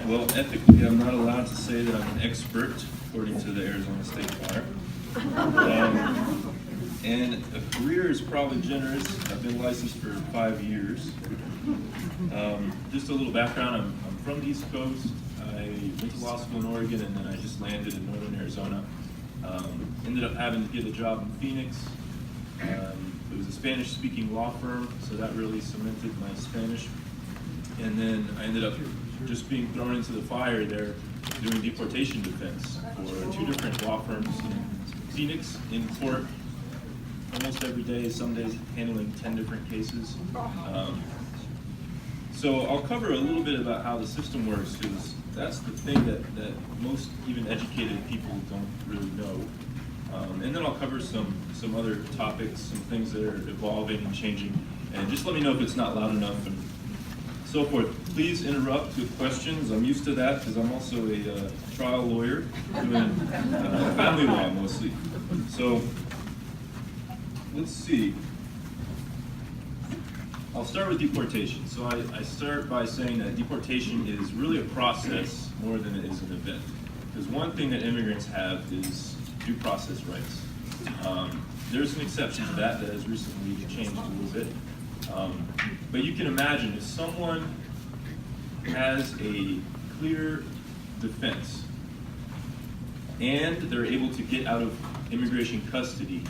Well, ethically, I'm not allowed to say that I'm an expert, according to the Arizona State Bar. And a career is probably generous. I've been licensed for 5 years. Just a little background, I'm from the East Coast. I went to law school in Oregon, and then I just landed in northern Arizona. Ended up having to get a job in Phoenix. It was a Spanish-speaking law firm, so that really cemented my Spanish. And then I ended up just being thrown into the fire there doing deportation defense for 2 different law firms in Phoenix, in court almost every day, some days handling 10 different cases. So I'll cover a little bit about how the system works, because that's the thing that most even educated people don't really know. And then I'll cover some other topics, some things that are evolving and changing. And just let me know if it's not loud enough and so forth. Please interrupt with questions. I'm used to that because I'm also a trial lawyer doing family law mostly. So let's see. I'll start with deportation. So I start by saying that deportation is really a process more than it is an event. Because one thing that immigrants have is due process rights. There's an exception to that has recently changed a little bit. But you can imagine if someone has a clear defense and they're able to get out of immigration custody,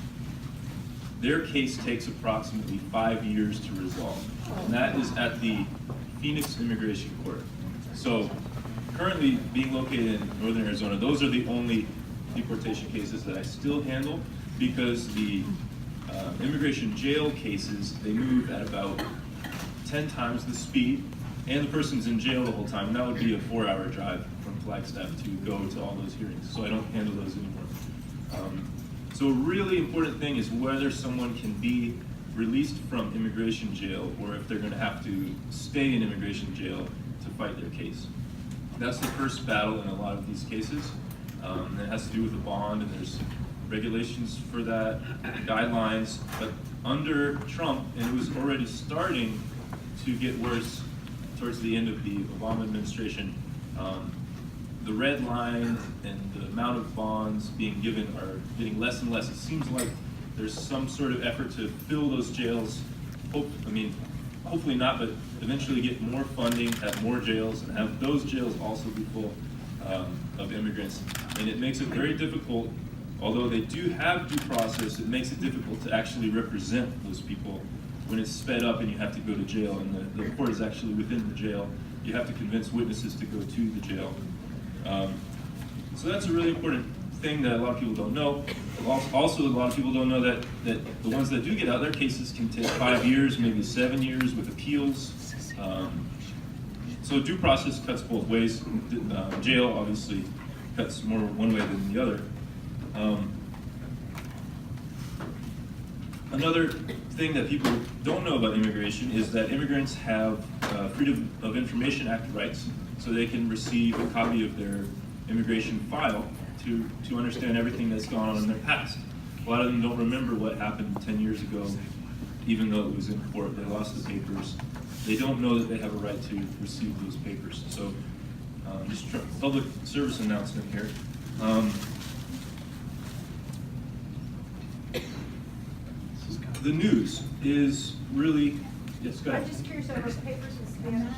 their case takes approximately 5 years to resolve. And that is at the Phoenix Immigration Court. So currently being located in northern Arizona, those are the only deportation cases that I still handle, because the immigration jail cases, they move at about 10 times the speed, and the person's in jail the whole time. And that would be a 4-hour drive from Flagstaff to go to all those hearings. So I don't handle those anymore. So a really important thing is whether someone can be released from immigration jail, or if they're going to have to stay in immigration jail to fight their case. That's the first battle in a lot of these cases. It has to do with the bond, and there's regulations for that, guidelines. But under Trump, and it was already starting to get worse towards the end of the Obama administration, the red line and the amount of bonds being given are getting less and less. It seems like there's some sort of effort to fill those jails. Hopefully not, but eventually get more funding, have more jails, and have those jails also be full of immigrants. And it makes it very difficult, although they do have due process, it makes it difficult to actually represent those people when it's sped up and you have to go to jail, and the court is actually within the jail. You have to convince witnesses to go to the jail. So that's a really important thing that a lot of people don't know. Also, a lot of people don't know that the ones that do get out, their cases can take 5 years, maybe 7 years with appeals. So due process cuts both ways. Jail obviously cuts more one way than the other. Another thing that people don't know about immigration is that immigrants have Freedom of Information Act rights, so they can receive a copy of their immigration file to understand everything that's gone on in their past. A lot of them don't remember what happened 10 years ago, even though it was in court. They lost the papers. They don't know that they have a right to receive those papers. So just a public service announcement here. The news is really, yes, go ahead. I'm just curious, are those papers in Spanish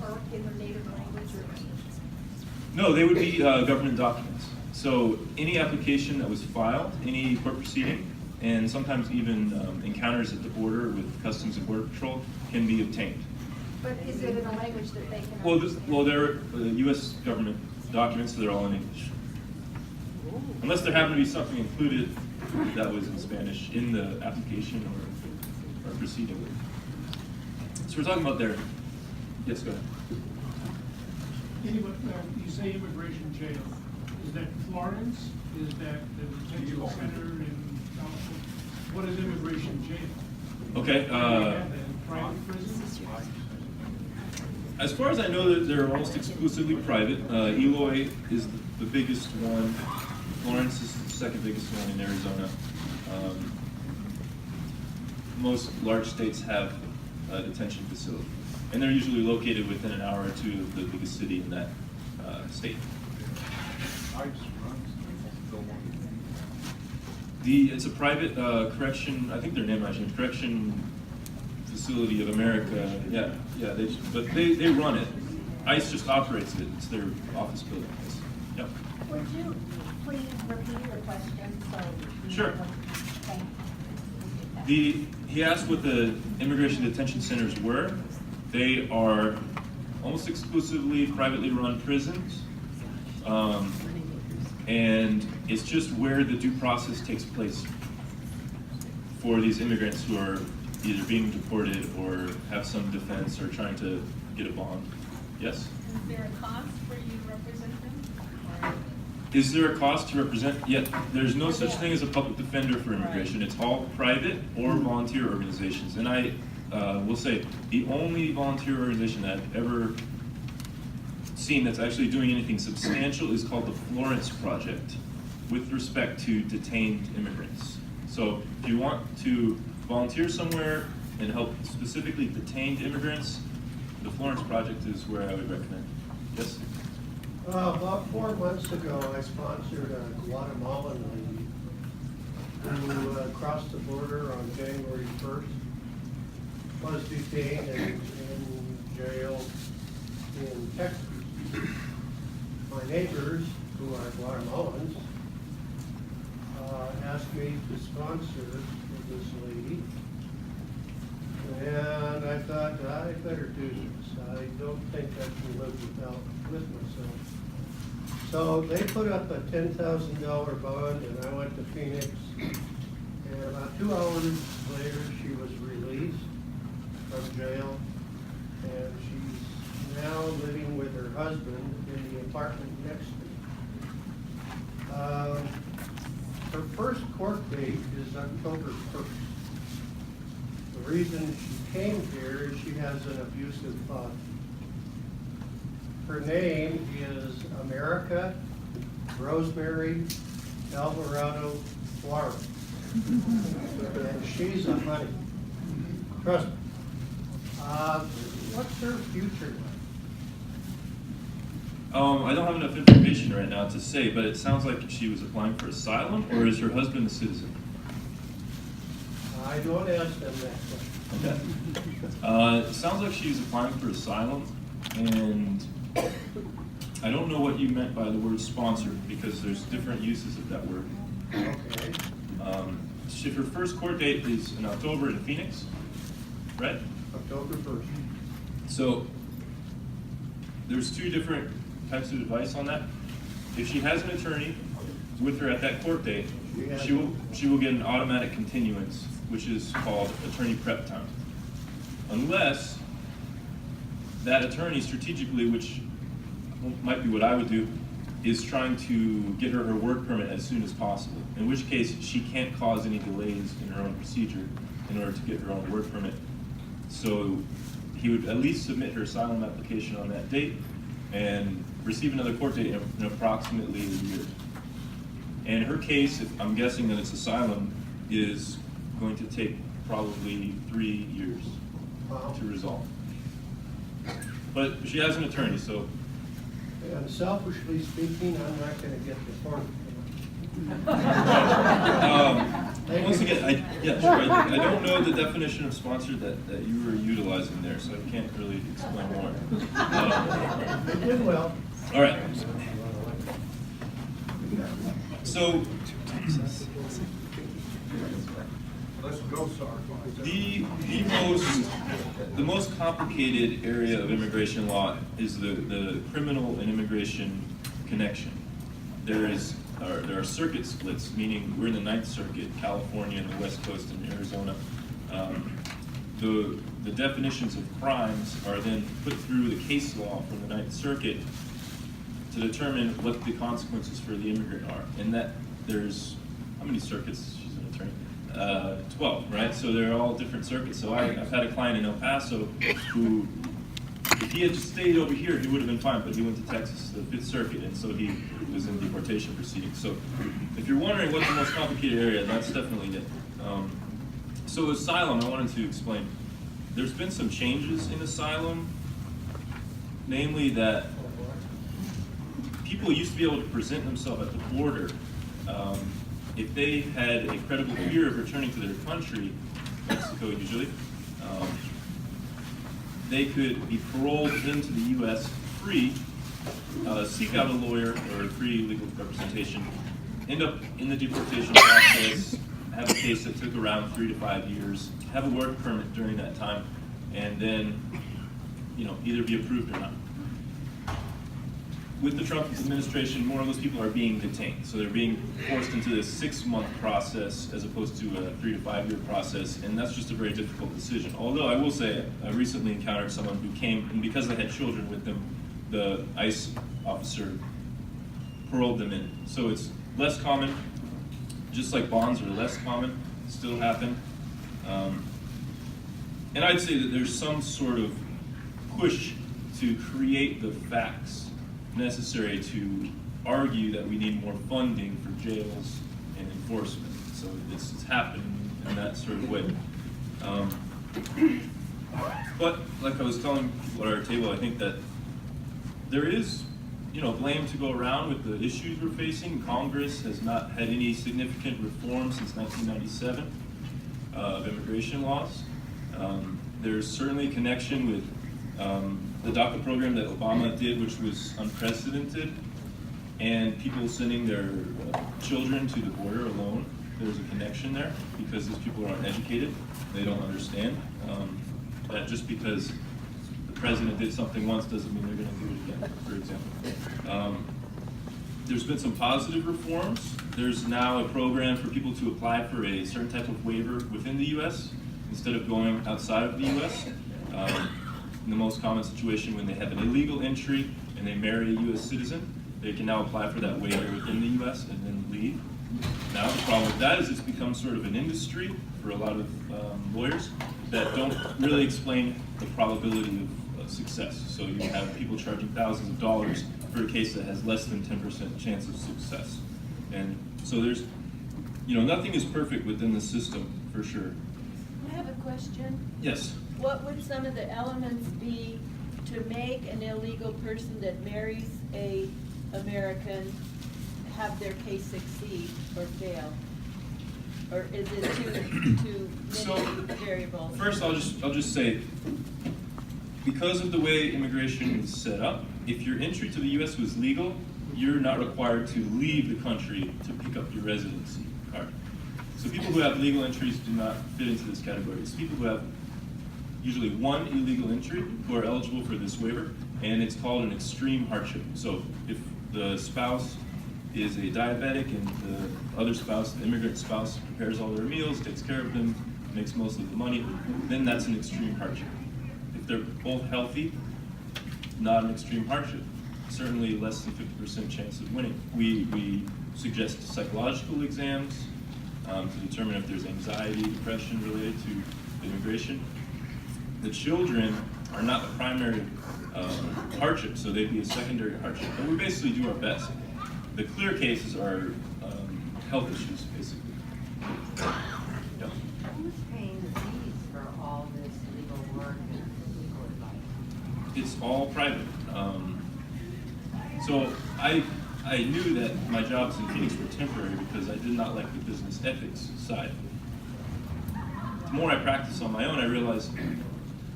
or in their native language? No, they would be government documents. So any application that was filed, any court proceeding, and sometimes even encounters at the border with Customs and Border Patrol can be obtained. But is it in a language that they can Well, they're U.S. government documents, so they're all in English. Unless there happened to be something included that was in Spanish in the application or proceeding. So we're talking about there. Yes, go ahead. You say immigration jail. Is that Florence? Is that the detention center in California? What is immigration jail? Okay. Private prisons? As far as I know, that they're almost exclusively private. Eloy is the biggest one. Florence is the second biggest one in Arizona. Most large states have a detention facility. and they're usually located within an hour or two of the biggest city in that state. It's a private correction. I think their name actually Correction Facility of America. Yeah. But they run it. ICE just operates it. It's their office building. Yep. Would you please repeat your question so? Sure. Thank you. He asked what the immigration detention centers were. They are almost exclusively privately run prisons. And it's just where the due process takes place for these immigrants who are either being deported or have some defense or trying to get a bond. Yes? Is there a cost for you to represent them? Or- Is there a cost to represent? Yeah, there's no such thing as a public defender for immigration. It's all private or volunteer organizations. And I will say, the only volunteer organization that I've ever seen that's actually doing anything substantial is called the Florence Project with respect to detained immigrants. So if you want to volunteer somewhere and help specifically detained immigrants, the Florence Project is where I would recommend. Yes? About 4 months ago, I sponsored a Guatemalan lady who crossed the border on January 1st, was detained and in jail in Texas. My neighbors, who are Guatemalans, asked me to sponsor this lady. And I thought, I better do this. I don't think I can live with myself. So they put up a $10,000 bond, and I went to Phoenix. And about 2 hours later, she was released from jail. And she's now living with her husband in the apartment next to me. Her first court date is October 1st. The reason she came here is she has an abusive father. Her name is America Rosemary Alvarado Florence. And she's a honey. Trust me. What's her future like? I don't have enough information right now to say, but it sounds like she was applying for asylum, or is her husband a citizen? I don't ask them that question. Okay. It sounds like she's applying for asylum, and I don't know what you meant by the word sponsored, because there's different uses of that word. Okay. Her first court date is in October in Phoenix, right? October 1st. So there's two different types of advice on that. If she has an attorney with her at that court date, she will get an automatic continuance, which is called attorney prep time. Unless that attorney strategically, which might be what I would do, is trying to get her work permit as soon as possible, in which case she can't cause any delays in her own procedure in order to get her own work permit. So he would at least submit her asylum application on that date and receive another court date in approximately a year. And her case, if I'm guessing that it's asylum, is going to take probably 3 years to resolve. But she has an attorney, so. And selfishly speaking, I'm not gonna get the form. Once again, I don't know the definition of sponsored that you were utilizing there, so I can't really explain more. They did well. All right. So, Let's go, sir. the most complicated area of immigration law is the criminal and immigration connection. There are circuit splits, meaning we're in the Ninth Circuit, California and the West Coast and Arizona. The definitions of crimes are then put through the case law from the Ninth Circuit to determine what the consequences for the immigrant are. And that there's, how many circuits? She's an attorney. 12, right? So they're all different circuits. So I've had a client in El Paso who, if he had just stayed over here, he would have been fine, but he went to Texas, the Fifth Circuit, and so he was in deportation proceedings. So if you're wondering what's the most complicated area, that's definitely it. So asylum, I wanted to explain. there's been some changes in asylum, namely that people used to be able to present themselves at the border if they had a credible fear of returning to their country, Mexico usually, they could be paroled into the U.S. free, seek out a lawyer or free legal representation, end up in the deportation process, have a case that took around 3 to 5 years, have a work permit during that time, and then, either be approved or not. With the Trump administration, more of those people are being detained. So they're being forced into this 6-month process as opposed to a 3 to 5 year process, and that's just a very difficult decision. Although I will say, I recently encountered someone who came, and because they had children with them, the ICE officer paroled them in. So it's less common, just like bonds are less common, still happen. And I'd say that there's some sort of push to create the facts necessary to argue that we need more funding for jails and enforcement. So it's happening in that sort of way. But like I was telling people at our table, I think that there is, blame to go around with the issues we're facing. Congress has not had any significant reform since 1997 of immigration laws. There's certainly a connection with the DACA program that Obama did, which was unprecedented, and people sending their children to the border alone. There's a connection there because these people aren't educated. They don't understand that just because the president did something once doesn't mean they're going to do it again, for example. There's been some positive reforms. There's now a program for people to apply for a certain type of waiver within the U.S. instead of going outside of the U.S. In the most common situation, when they have an illegal entry and they marry a U.S. citizen, they can now apply for that waiver within the U.S. and then leave. Now the problem with that is it's become sort of an industry for a lot of lawyers that don't really explain the probability of success. So you have people charging thousands of dollars for a case that has less than 10% chance of success. And so there's, nothing is perfect within the system, for sure. I have a question. Yes. What would some of the elements be to make an illegal person that marries a American have their case succeed or fail? Or is it too many variables? First, I'll just say, because of the way immigration is set up, if your entry to the U.S. was legal, you're not required to leave the country to pick up your residency card. So people who have legal entries do not fit into this category. It's people who have usually one illegal entry who are eligible for this waiver, and it's called an extreme hardship. So if the spouse is a diabetic and the other spouse, the immigrant spouse, prepares all their meals, takes care of them, makes most of the money, then that's an extreme hardship. If they're both healthy, not an extreme hardship. Certainly less than 50% chance of winning. We suggest psychological exams to determine if there's anxiety, depression related to immigration. The children are not the primary hardship, so they'd be a secondary hardship. But we basically do our best. The clear cases are health issues, basically. Yeah. Who's paying the fees for all this legal work and legal advice? It's all private. So I knew that my jobs in Phoenix were temporary because I did not like the business ethics side. The more I practice on my own, I realized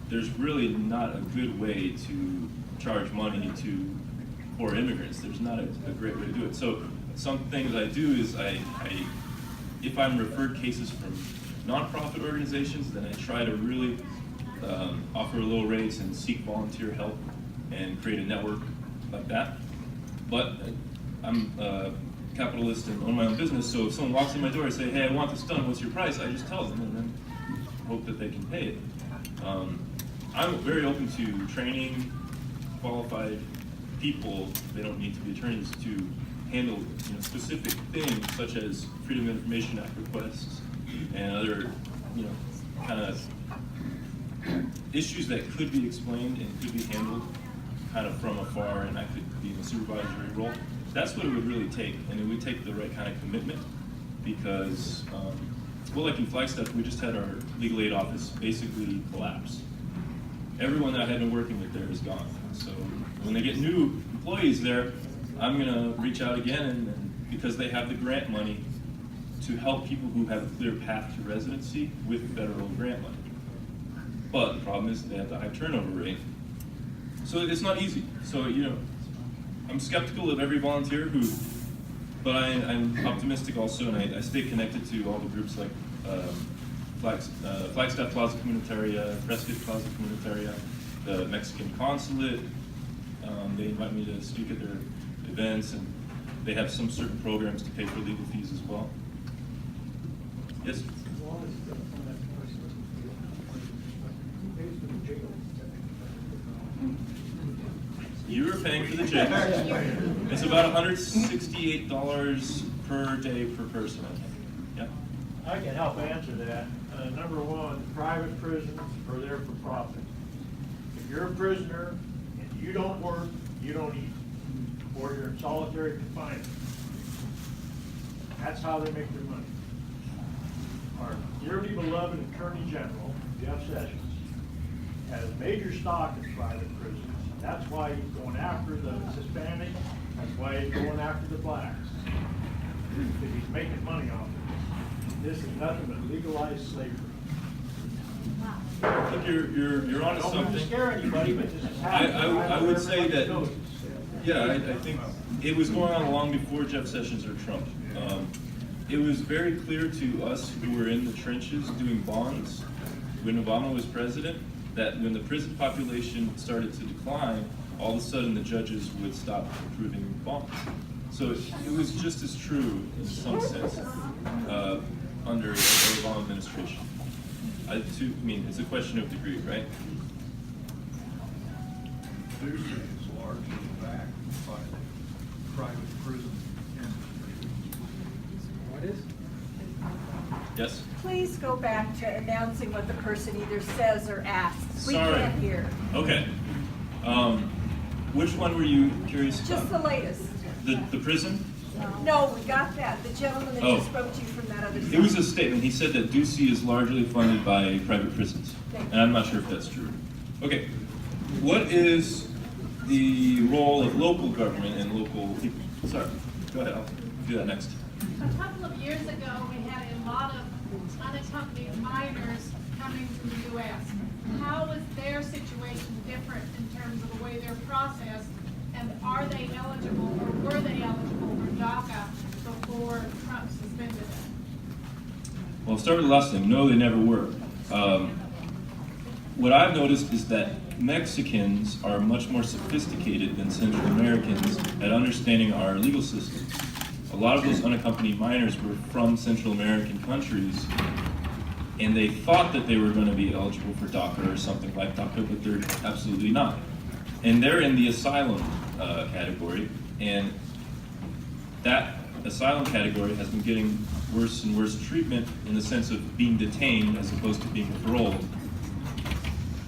there's really not a good way to charge money to poor immigrants. There's not a great way to do it. So some things I do is if I'm referred cases from nonprofit organizations, then I try to really offer low rates and seek volunteer help and create a network like that. But I'm a capitalist and own my own business, so if someone walks in my door and say, hey, I want this done, what's your price? I just tell them and then hope that they can pay it. I'm very open to training qualified people. They don't need to be attorneys to handle specific things such as Freedom of Information Act requests and other kind of issues that could be explained and could be handled kind of from afar, and I could be in a supervisory role. That's what it would really take, and it would take the right kind of commitment because well, like in Flagstaff, we just had our legal aid office basically collapse. Everyone that I had been working with there is gone. So when they get new employees there, I'm gonna reach out again, and because they have the grant money to help people who have a clear path to residency with federal grant money. But the problem is they have the high turnover rate. So it's not easy. So, I'm skeptical of every volunteer but I'm optimistic also, and I stay connected to all the groups like Flagstaff Plaza Comunitaria, Prescott Plaza Comunitaria, the Mexican Consulate. They invite me to speak at their events, and they have some certain programs to pay for legal fees as well. Yes? You are paying for the jail. It's about $168 per day per person, I think. Yeah. I can help answer that. Number one, private prisons are there for profit. If you're a prisoner and you don't work, you don't eat, or you're in solitary confinement. That's how they make their money. Our dearly beloved Attorney General, Jeff Sessions, has major stock in private prisons. That's why he's going after the Hispanic, that's why he's going after the blacks. Because he's making money off it. This is nothing but legalized slavery. I think you're onto I don't want to something. scare anybody, but this is happening. I would say Everybody that, knows it. yeah, I think it was going on long before Jeff Sessions or Trump. It was very clear to us who were in the trenches doing bonds when Obama was president that when the prison population started to decline, all of a sudden the judges would stop approving bonds. So it was just as true in some sense under the Obama administration. I mean, it's a question of degree, right? Ducey is largely backed by the private prison industry. What is? Yes? Please go back to announcing what the person either says or asks. We Sorry. can't hear. Okay. Which one were you curious about? Just the latest. The prison? No, we got that. The gentleman that Oh. just spoke to you from that other side. It was a statement. He said that Ducey is largely funded by private prisons. Thank you. And I'm not sure if that's true. Okay. What is the role of local government and local people? Sorry. Go ahead. I'll do that next. A couple of years ago, we had a lot of unaccompanied minors coming to the U.S. How is their situation different in terms of the way they're processed? And are they eligible, or were they eligible for DACA before Trump suspended it? Well, I'll start with the last thing. No, they never were. What I've noticed is that Mexicans are much more sophisticated than Central Americans at understanding our legal system. A lot of those unaccompanied minors were from Central American countries, and they thought that they were going to be eligible for DACA or something like DACA, but they're absolutely not. And they're in the asylum category, and that asylum category has been getting worse and worse treatment in the sense of being detained as opposed to being paroled.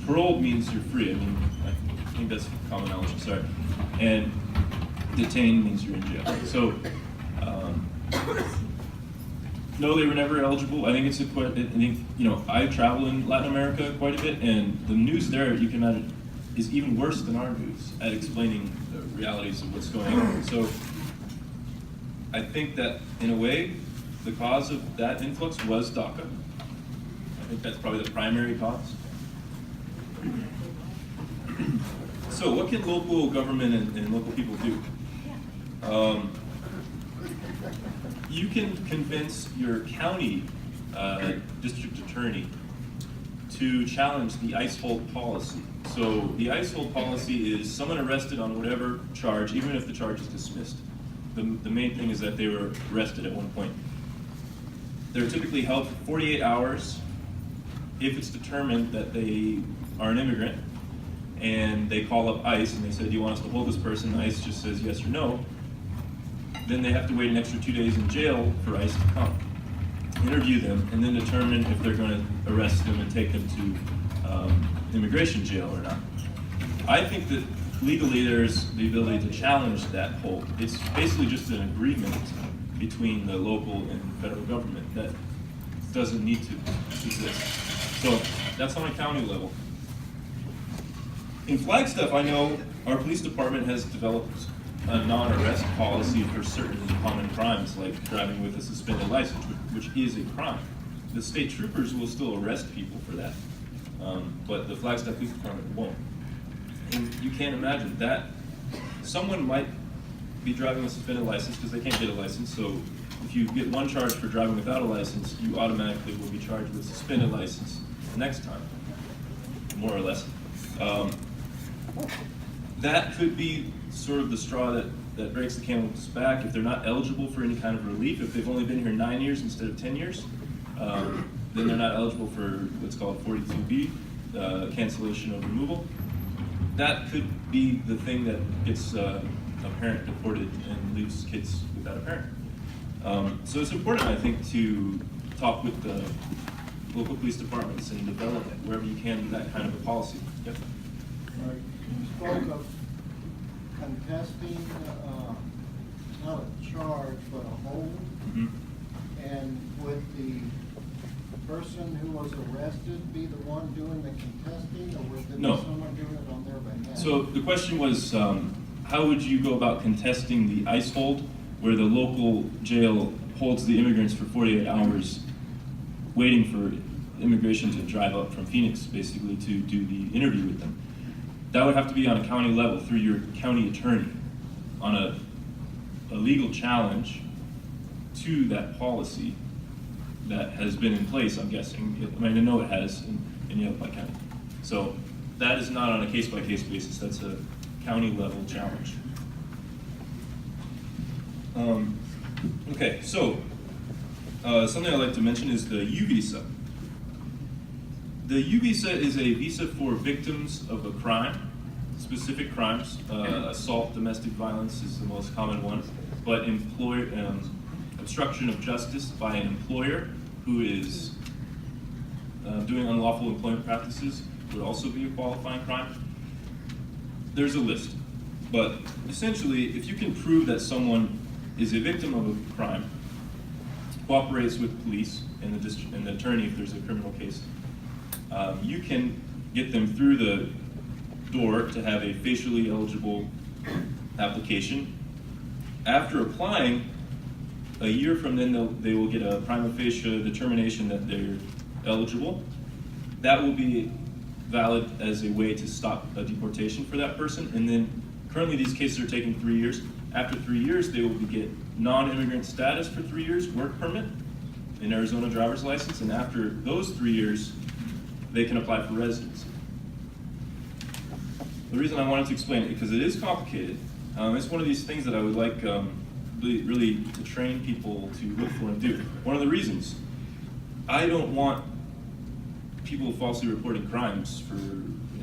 Paroled means you're free. I mean, I think that's common knowledge, I'm sorry. And detained means you're in jail. So, no, they were never eligible. I think it's I travel in Latin America quite a bit, and the news there, you can imagine, is even worse than our news at explaining the realities of what's going on. So, I think that, in a way, the cause of that influx was DACA. I think that's probably the primary cause. So what can local government and local people do? You can convince your county district attorney to challenge the ICE hold policy. So the ICE hold policy is someone arrested on whatever charge, even if the charge is dismissed. The main thing is that they were arrested at one point. They're typically held for 48 hours if it's determined that they are an immigrant, and they call up ICE and they say, do you want us to hold this person? And ICE just says yes or no. Then they have to wait an extra 2 days in jail for ICE to come, interview them, and then determine if they're going to arrest them and take them to immigration jail or not. I think that legally there's the ability to challenge that hold. It's basically just an agreement between the local and federal government that doesn't need to exist. So that's on a county level. In Flagstaff, I know our police department has developed a non-arrest policy for certain common crimes, like driving with a suspended license, which is a crime. The state troopers will still arrest people for that, but the Flagstaff Police Department won't. And you can't imagine that someone might be driving with a suspended license because they can't get a license, so if you get one charge for driving without a license, you automatically will be charged with a suspended license next time, more or less. That could be sort of the straw that breaks the camel's back if they're not eligible for any kind of relief. If they've only been here 9 years instead of 10 years, then they're not eligible for what's called 42B, cancellation of removal. That could be the thing that gets a parent deported and leaves kids without a parent. So it's important, I think, to talk with the local police departments and develop wherever you can that kind of a policy. Yep. Right. You spoke of contesting, not a charge, but a hold. Mm-hmm. And would the person who was arrested be the one doing the contesting, or would there be No. someone doing it on their behalf? So the question was, how would you go about contesting the ICE hold, where the local jail holds the immigrants for 48 hours, waiting for immigration to drive up from Phoenix, basically, to do the interview with them? That would have to be on a county level through your county attorney on a legal challenge to that policy that has been in place, I'm guessing. I mean, I know it has in Yavapai County. So that is not on a case-by-case basis. That's a county level challenge. Okay, so something I'd like to mention is the U visa. The U visa is a visa for victims of a crime, specific crimes. Assault, domestic violence is the most common one, but obstruction of justice by an employer who is doing unlawful employment practices would also be a qualifying crime. There's a list, but essentially, if you can prove that someone is a victim of a crime, cooperates with police and the attorney if there's a criminal case, you can get them through the door to have a facially eligible application. After applying, a year from then they will get a prima facie determination that they're eligible. That will be valid as a way to stop a deportation for that person. And then currently these cases are taking 3 years. After 3 years, they will get non-immigrant status for 3 years, work permit, an Arizona driver's license, and after those 3 years, they can apply for residency. The reason I wanted to explain it, because it is complicated. It's one of these things that I would like really to train people to look for and do. One of the reasons, I don't want people falsely reporting crimes for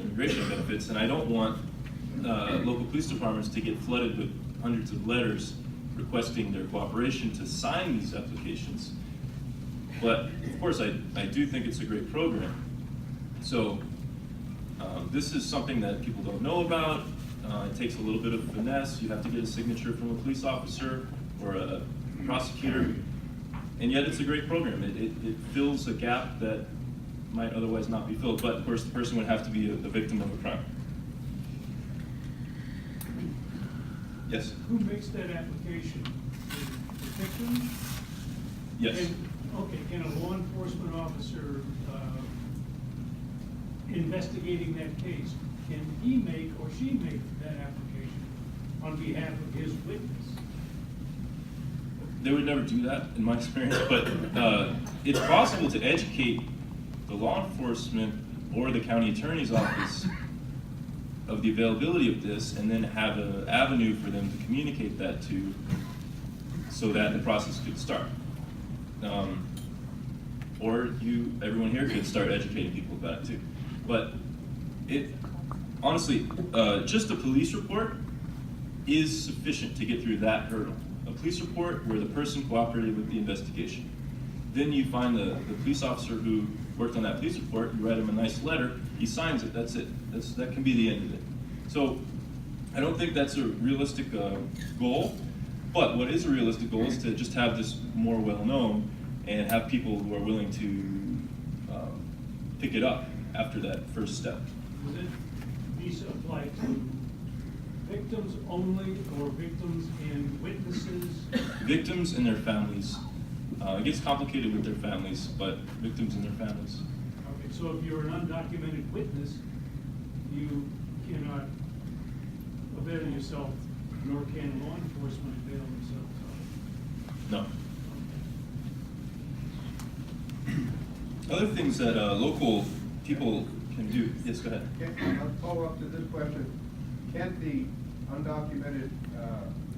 immigration benefits, and I don't want local police departments to get flooded with hundreds of letters requesting their cooperation to sign these applications. But of course, I do think it's a great program. So this is something that people don't know about. It takes a little bit of finesse. You have to get a signature from a police officer or a prosecutor, and yet it's a great program. It fills a gap that might otherwise not be filled, but of course the person would have to be a victim of a crime. Yes? Who makes that application? The victim? Yes. Okay, can a law enforcement officer investigating that case, can he make or she make that application on behalf of his witness? They would never do that, in my experience, but it's possible to educate the law enforcement or the county attorney's office of the availability of this, and then have an avenue for them to communicate that to, so that the process could start. Or everyone here could start educating people about it too. But honestly, just a police report is sufficient to get through that hurdle. A police report where the person cooperated with the investigation. Then you find the police officer who worked on that police report, you write him a nice letter, he signs it, that's it. That can be the end of it. So I don't think that's a realistic goal, but what is a realistic goal is to just have this more well known and have people who are willing to pick it up after that first step. Does it visa apply to victims only or victims and witnesses? Victims and their families. It gets complicated with their families, but victims and their families. Okay, so if you're an undocumented witness, you cannot avail yourself, nor can law enforcement avail themselves of it. No. Other things that local people can do. Yes, go ahead. I'll follow up to this question. Can't the undocumented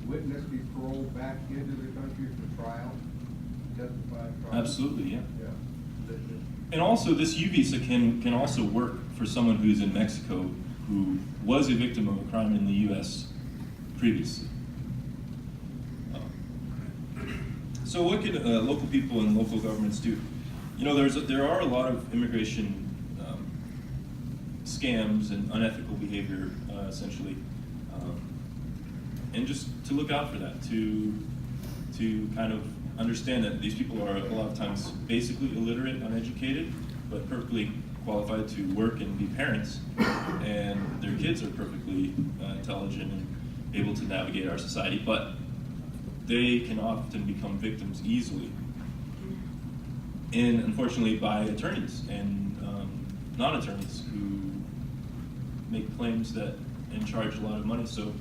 witness be paroled back into the country for trial? Testify at trial? Absolutely, yeah. Yeah. And also, this U visa can also work for someone who's in Mexico who was a victim of a crime in the U.S. previously. So what can local people and local governments do? You know, there are a lot of immigration scams and unethical behavior, essentially, and just to look out for that, to kind of understand that these people are a lot of times basically illiterate, uneducated, but perfectly qualified to work and be parents, and their kids are perfectly intelligent and able to navigate our society, but they can often become victims easily, and unfortunately by attorneys and non-attorneys who make claims that and charge a lot of money. So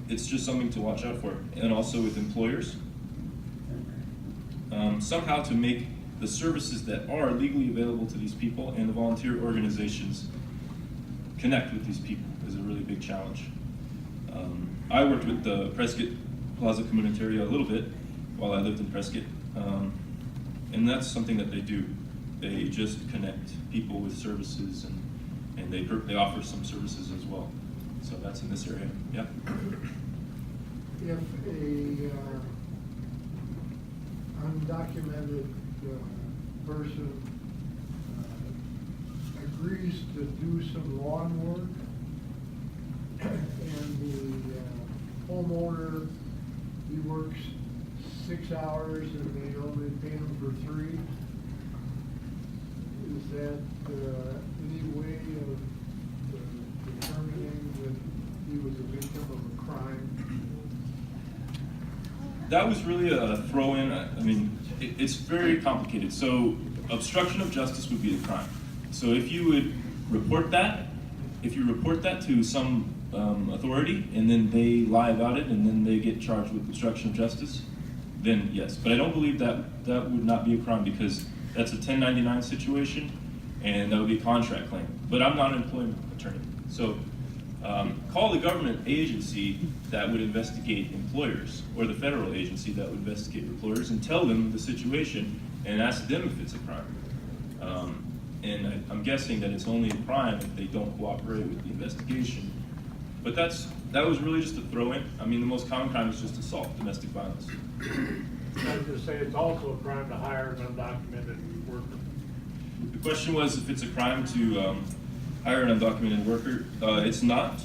it's just something to watch out for. And also with employers, somehow to make the services that are legally available to these people and the volunteer organizations connect with these people is a really big challenge. I worked with the Prescott Plaza Comunitaria a little bit while I lived in Prescott, and that's something that they do. They just connect people with services, and they offer some services as well. So that's in this area. Yeah. If a undocumented person agrees to do some lawn work, and the homeowner, he works 6 hours and they only pay him for 3, is that any way of determining that he was a victim of a crime? That was really a throw-in. I mean, it's very complicated. So obstruction of justice would be the crime. So if you would report that, to some authority, and then they lie about it, and then they get charged with obstruction of justice, then yes. But I don't believe that would not be a crime, because that's a 1099 situation, and that would be a contract claim. But I'm not an employment attorney. So call the government agency that would investigate employers, or the federal agency that would investigate employers, and tell them the situation and ask them if it's a crime. And I'm guessing that it's only a crime if they don't cooperate with the investigation. But that was really just a throw-in. I mean, the most common crime is just assault, domestic violence. I was just say it's also a crime to hire an undocumented worker. The question was if it's a crime to hire an undocumented worker. It's not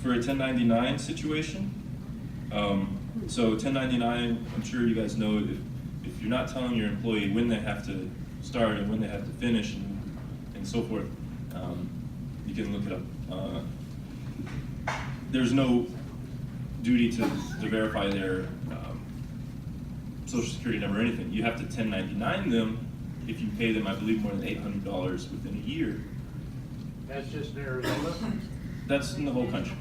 for a 1099 situation. So 1099, I'm sure you guys know, if you're not telling your employee when they have to start and when they have to finish and so forth, you can look it up. There's no duty to verify their social security number or anything. You have to 1099 them if you pay them, I believe, more than $800 within a year. That's just in Arizona? That's in the whole country.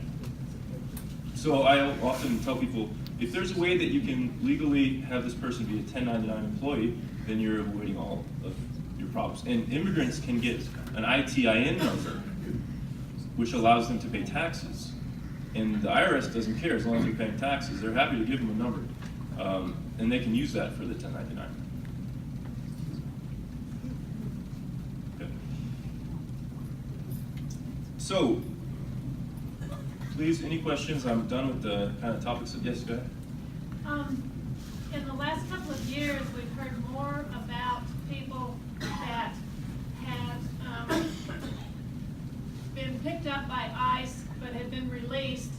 So I often tell people, if there's a way that you can legally have this person be a 1099 employee, then you're avoiding all of your problems. And immigrants can get an ITIN number, which allows them to pay taxes. And the IRS doesn't care as long as you're paying taxes. They're happy to give them a number. And they can use that for the 1099. Okay. So, please, any questions? I'm done with the kind of topics. Yes, go ahead. In the last couple of years, we've heard more about people that have been picked up by ICE but had been released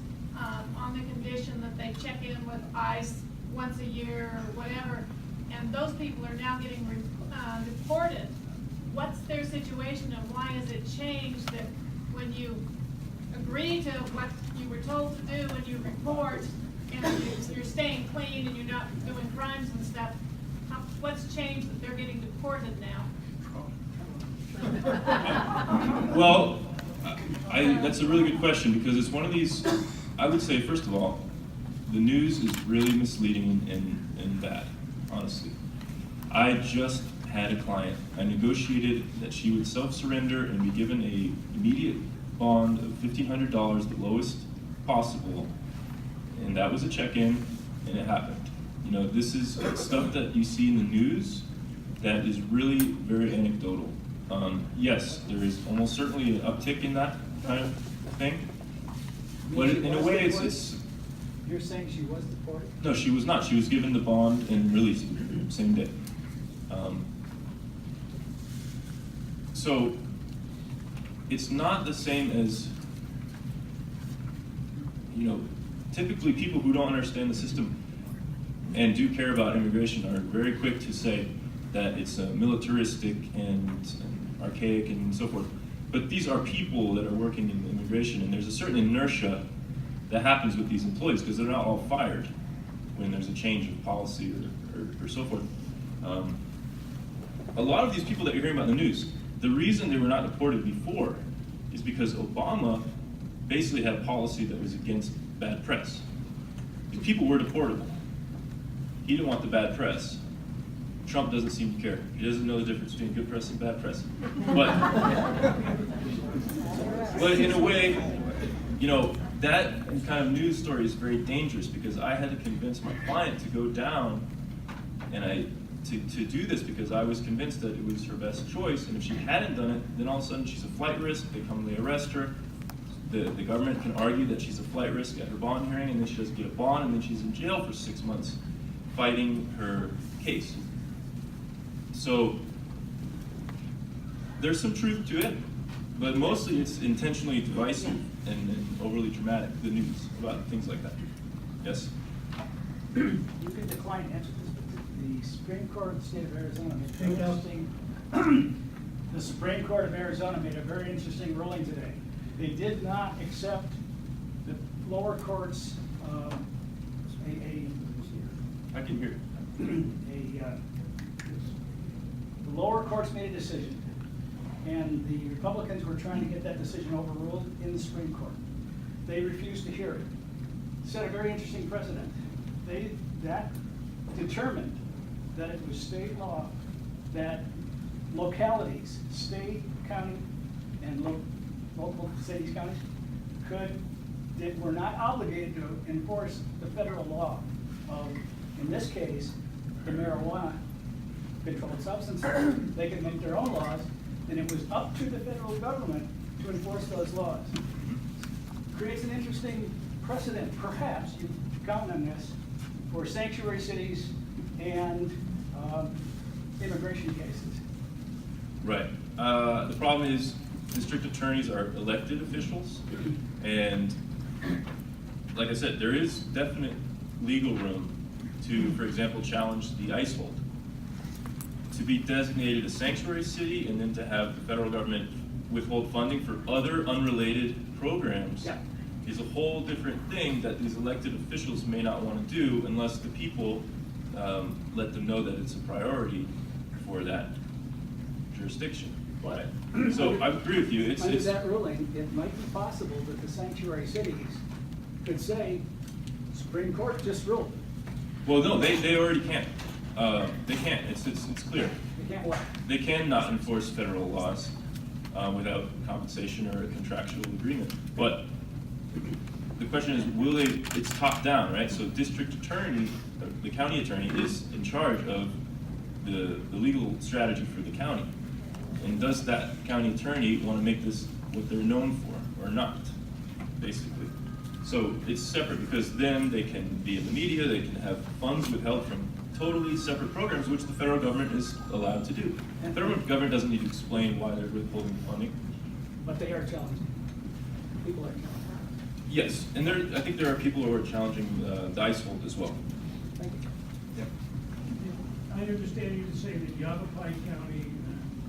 on the condition that they check in with ICE once a year or whatever, and those people are now getting deported. What's their situation, and why has it changed that when you agree to what you were told to do when you report, and you're staying clean and you're not doing crimes and stuff, what's changed that they're getting deported now? Well, that's a really good question, because it's one of these, I would say, first of all, the news is really misleading and bad, honestly. I just had a client. I negotiated that she would self-surrender and be given a immediate bond of $1,500, the lowest possible, and that was a check-in, and it happened. You know, this is stuff that you see in the news that is really very anecdotal. Yes, there is almost certainly an uptick in that kind of thing, but in a way it's... You're saying she was deported? No, she was not. She was given the bond and released same day. So it's not the same as, you know, typically people who don't understand the system and do care about immigration are very quick to say that it's militaristic and archaic and so forth. But these are people that are working in immigration, and there's a certain inertia that happens with these employees because they're not all fired when there's a change of policy or so forth. A lot of these people that you're hearing about in the news, the reason they were not deported before is because Obama basically had a policy that was against bad press. These people were deportable. He didn't want the bad press. Trump doesn't seem to care. He doesn't know the difference between good press and bad press. But in a way, you know, that kind of news story is very dangerous because I had to convince my client to go down and to do this because I was convinced that it was her best choice, and if she hadn't done it, then all of a sudden she's a flight risk, they come and they arrest her, the government can argue that she's a flight risk at her bond hearing, and then she doesn't get a bond, and then she's in jail for 6 months fighting her case. So there's some truth to it, but mostly it's intentionally divisive and overly dramatic, the news about things like that. Yes? You can decline to answer this, but the Supreme Court of the state of Arizona made a very interesting, the Supreme Court of Arizona made a very interesting ruling today. They did not accept the lower court's, I can hear it. The lower courts made a decision, and the Republicans were trying to get that decision overruled in the Supreme Court. They refused to hear it. Set a very interesting precedent. That determined that it was state law that localities, state, county, and local cities, counties, were not obligated to enforce the federal law of, in this case, the marijuana controlled substances. They could make their own laws, and it was up to the federal government to enforce those laws. Creates an interesting precedent, perhaps, you count on this, for sanctuary cities and immigration cases. Right. The problem is district attorneys are elected officials, and like I said, there is definite legal room to, for example, challenge the ICE hold. To be designated a sanctuary city and then to have the federal government withhold funding for other unrelated programs is a whole different thing that these elected officials may not want to do unless the people let them know that it's a priority for that jurisdiction. Right. So I agree with you. Under that ruling, it might be possible that the sanctuary cities could say, Supreme Court just ruled. Well, no, they already can't. They can't. It's clear. They can't what? They cannot enforce federal laws without compensation or a contractual agreement. But the question is, will they? It's top down, right? So district attorney, the county attorney, is in charge of the legal strategy for the county. And does that county attorney want to make this what they're known for or not, basically? So it's separate because then they can be in the media, they can have funds withheld from totally separate programs, which the federal government is allowed to do. The federal government doesn't need to explain why they're withholding funding. But they are challenging. People are challenging. Yes, and I think there are people who are challenging the ICE hold as well. Thank you. I I understand you to say that Yavapai County,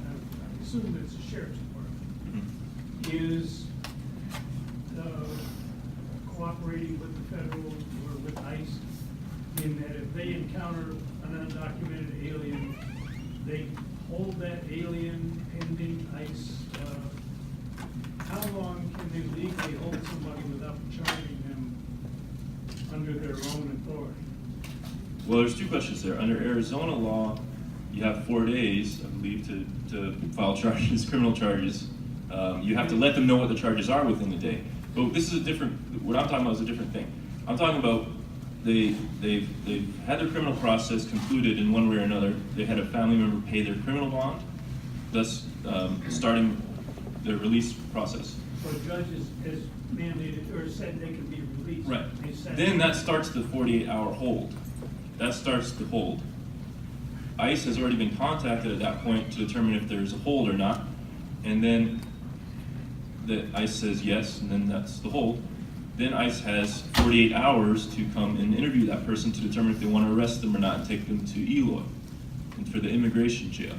I assume it's the sheriff's department, is cooperating with the federal or with ICE in that if they encounter an undocumented alien, they hold that alien pending ICE. How long can they legally hold somebody without charging them under their own authority? Well, there's two questions there. Under Arizona law, you have 4 days, I believe, to file charges, criminal charges. You have to let them know what the charges are within the day. But this is a different, what I'm talking about is a different thing. I'm talking about they've had their criminal process concluded in one way or another. They had a family member pay their criminal bond, thus starting their release process. So a judge has mandated or said they can be released. Right. They said- Then that starts the 48-hour hold. That starts the hold. ICE has already been contacted at that point to determine if there's a hold or not. And then the ICE says yes, and then that's the hold. Then ICE has 48 hours to come and interview that person to determine if they want to arrest them or not and take them to Eloy and for the immigration jail.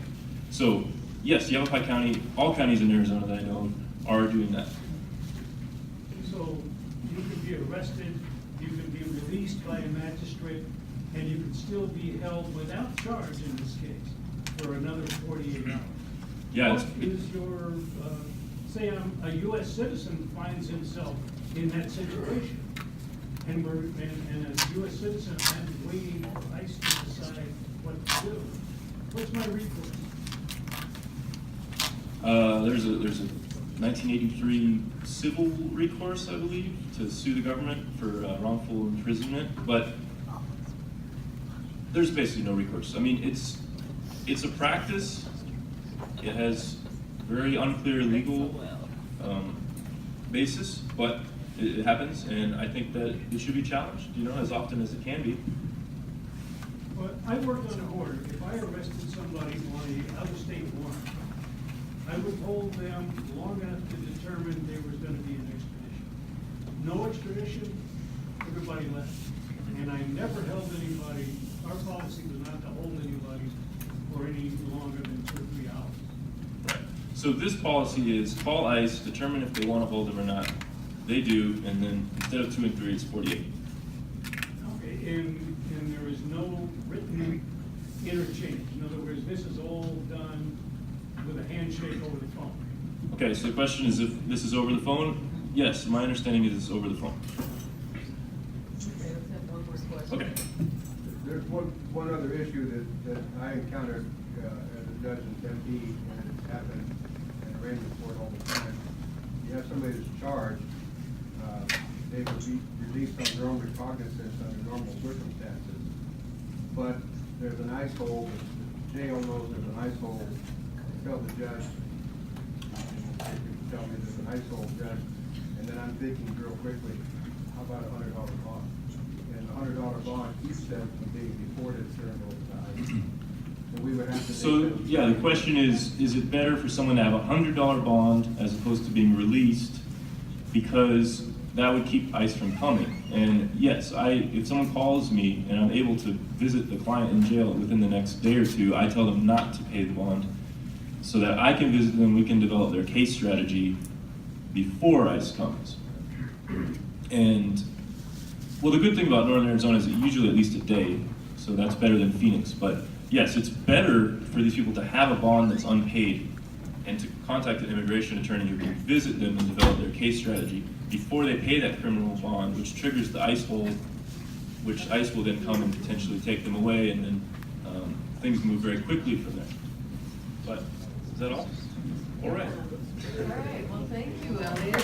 So yes, Yavapai County, all counties in Arizona that I know of are doing that. So you can be arrested, you can be released by a magistrate, and you can still be held without charge in this case for another 48 hours. Yeah, What it's- is your, say a U.S. citizen finds himself in that situation, and a U.S. citizen is waiting for ICE to decide what to do. What's my recourse? There's a 1983 civil recourse, I believe, to sue the government for wrongful imprisonment, but there's basically no recourse. I mean, it's a practice. It has very unclear legal basis, but it happens, and I think that it should be challenged, as often as it can be. But I worked on a border. If I arrested somebody on a out-of-state warrant, I would hold them long enough to determine there was gonna be an extradition. No extradition, everybody left. And I never held anybody, our policy was not to hold anybody for any longer than 2 or 3 hours. Right. So this policy is call ICE, determine if they want to hold them or not. They do, and then instead of 2 and 3, it's 48. Okay, and there is no written interchange. In other words, this is all done with a handshake over the phone. Okay, so the question is if this is over the phone? Yes, my understanding is it's over the phone. Okay, let's have one more question. Okay. There's one other issue that I encountered as a judge in Tempe, and it's happened in arraignment court all the time. You have somebody that's charged, they would be released on their own recognizance under normal circumstances. But there's an ICE hold, the jail knows there's an ICE hold. I tell the judge, and they tell me there's an ICE hold, judge, and then I'm thinking real quickly, how about $100 bond? And the $100 bond keeps them from being deported during those times. And we would have to. So, yeah, the question is it better for someone to have a $100 bond as opposed to being released? Because that would keep ICE from coming. And yes, if someone calls me and I'm able to visit the client in jail within the next day or two, I tell them not to pay the bond so that I can visit them, we can develop their case strategy before ICE comes. And, well, the good thing about Northern Arizona is usually at least a day, so that's better than Phoenix. But yes, it's better for these people to have a bond that's unpaid and to contact an immigration attorney who can visit them and develop their case strategy before they pay that criminal bond, which triggers the ICE hold, which ICE will then come and potentially take them away, and then things move very quickly from there. But, is that all? All right. All right, well, thank you, Elliot.